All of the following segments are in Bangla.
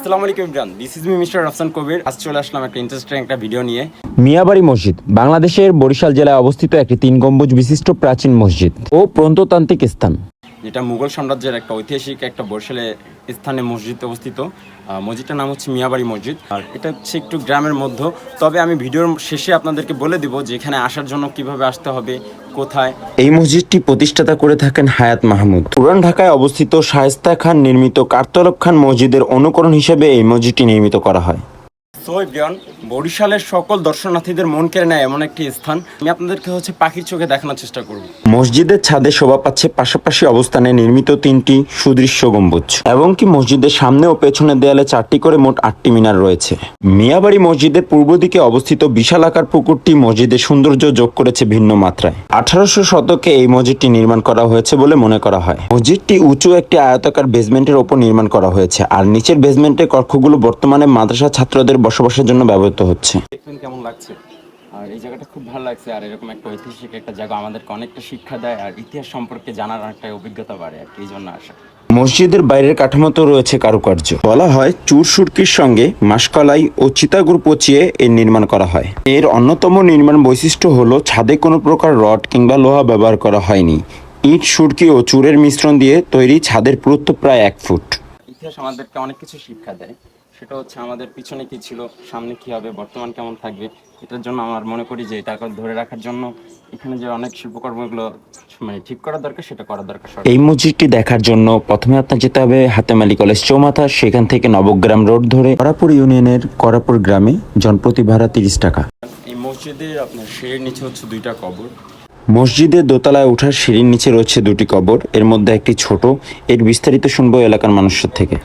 আসসালামু আলাইকুম Imran, this is me mister Rafsan Kabir. আজ চলে আসলাম একটা ইন্টারেস্টিং একটা ভিডিও নিয়ে। মিয়াবাড়ি মসজিদ বাংলাদেশের বরিশাল জেলায় অবস্থিত একটি 3 গম্বুজ বিশিষ্ট প্রাচীন মসজিদ ও প্রত্নতান্ত্রিক স্থান, যেটা মুঘল সাম্রাজ্যের একটা ঐতিহাসিক একটা বরিশালে স্থানে মসজিদ অবস্থিত। মসজিদটার নাম হচ্ছে মিয়াবাড়ি মসজিদ, আর এটা হচ্ছে একটু গ্রামের মধ্যে। তবে আমি ভিডিওর শেষে আপনাদেরকে বলে দিব যে এখানে আসার জন্য কিভাবে আসতে হবে, কোথায়। এই মসজিদটি প্রতিষ্ঠাতা করে থাকেন হায়াত মাহমুদ। পুরান ঢাকায় অবস্থিত শায়েস্তা খান নির্মিত কারতলব খান মসজিদের অনুকরণ হিসেবে এই মসজিদটি নির্মিত করা হয়। সো এভরিওয়ান, বরিশালের সকল দর্শনার্থীদের মন কেড়ে নেয় এমন একটি স্থান। আমি আপনাদেরকে পাখির চোখে দেখানোর চেষ্টা করব। মসজিদের ছাদে শোভা পাচ্ছে পাশাপাশি অবস্থানে নির্মিত 3টি সুদৃশ্য গম্বুজ, এবং কি মসজিদের সামনে ও পেছনের দেয়ালে 4টি করে মোট 8টি মিনার রয়েছে। মিয়াবাড়ি মসজিদের পূর্ব দিকে অবস্থিত বিশাল আকার পুকুরটি মসজিদের সৌন্দর্য যোগ করেছে ভিন্ন মাত্রায়। 1800 শতকে এই মসজিদটি নির্মাণ করা হয়েছে বলে মনে করা হয়। মসজিদটি উঁচু একটি আয়তাকার বেসমেন্টের ওপর নির্মাণ করা হয়েছে, আর নিচের বেসমেন্টের কক্ষগুলো বর্তমানে মাদ্রাসা ছাত্রদের বসবাসের জন্য ব্যবহৃত হচ্ছে। দেখুন কেমন লাগছে, আর এই জায়গাটা খুব ভালো লাগছে। আর এরকম একটা ঐতিহাসিক একটা জায়গা আমাদেরকে অনেকটা শিক্ষা দেয়, আর ইতিহাস সম্পর্কে জানার অনেকটা অভিজ্ঞতা বাড়ে, আর এই জন্য আসা। মসজিদের বাইরের কাঠামোতে রয়েছে কারুকার্য। বলা হয় চুর সুরকির সঙ্গে মাসকলাই ও চিতাগুড় পচিয়ে এর নির্মাণ করা হয়। এর অন্যতম নির্মাণ বৈশিষ্ট্য হলো ছাদে কোনো প্রকার রড কিংবা লোহা ব্যবহার করা হয়নি। ইট, সুরকি ও চুরের মিশ্রণ দিয়ে তৈরি ছাদের পুরুত্ব প্রায় 1 ফুট। ইতিহাস আমাদেরকে অনেক কিছু শিক্ষা দেয়। সেটা হচ্ছে আমাদের পিছনে কি ছিল, সামনে কি হবে, বর্তমান কেমন থাকবে। এটার জন্য আমার মনে করি যে এটা ধরে রাখার জন্য এখানে যে অনেক শিল্পকর্মগুলো ঠিক করা দরকার, সেটা করা দরকার। এই মসজিদটি দেখার জন্য প্রথমে আপনার যেতে হবে হাতেম আলী কলেজ চৌমাথা। সেখান থেকে নবগ্রাম রোড ধরে করাপুর ইউনিয়নের করাপুর গ্রামে জনপ্রতি ভাড়া 30 টাকা। এই মসজিদের আপনার সিঁড়ির নিচে হচ্ছে 2টা কবর। মসজিদের দোতলায় ওঠার সিঁড়ির নিচে রয়েছে 2টি কবর, এর মধ্যে একটি ছোট। এর বিস্তারিত শুনবো এলাকার মানুষের থেকে।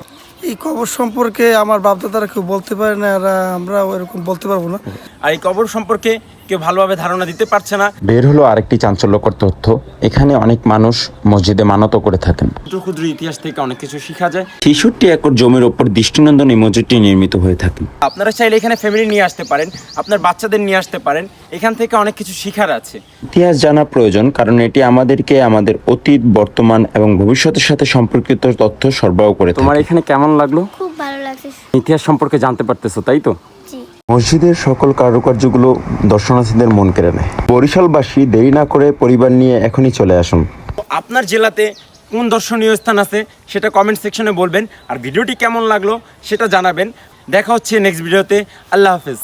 এই কবর সম্পর্কে আমার বাপদাদারা কেউ বলতে পারে না, আর আমরা ওরকম বলতে পারবো না। আর এই কবর সম্পর্কে কেউ ভালোভাবে ধারণা দিতে পারছে না। বের হলো আরেকটি চাঞ্চল্যকর তথ্য, এখানে অনেক মানুষ মসজিদে মানত করে থাকেন। ক্ষুদ্র ক্ষুদ্র ইতিহাস থেকে অনেক কিছু শেখা যায়। 63 একর জমির ওপর দৃষ্টিনন্দন এই মসজিদটি নির্মিত হয়ে থাকে। আপনারা চাইলে এখানে ফ্যামিলি নিয়ে আসতে পারেন, আপনার বাচ্চাদের নিয়ে আসতে পারেন। এখান থেকে অনেক কিছু শেখার আছে। ইতিহাস জানা প্রয়োজন, কারণ এটি আমাদেরকে আমাদের অতীত, বর্তমান এবং ভবিষ্যতের সাথে সম্পর্কিত তথ্য সরবরাহ করে। তোমার এখানে কেমন লাগলো? খুব ভালো লাগছে। ইতিহাস সম্পর্কে জানতে পারতেছো, তাই তো? জি। মসজিদের সকল কারুকার্যগুলো দর্শনার্থীদের মন কেড়ে নেয়। বরিশালবাসী দেরি না করে পরিবার নিয়ে এখনই চলে আসুন। আপনার জেলাতে কোন দর্শনীয় স্থান আছে সেটা কমেন্ট সেকশনে বলবেন, আর ভিডিওটি কেমন লাগলো সেটা জানাবেন। দেখা হচ্ছে নেক্সট ভিডিওতে। আল্লাহ হাফেজ।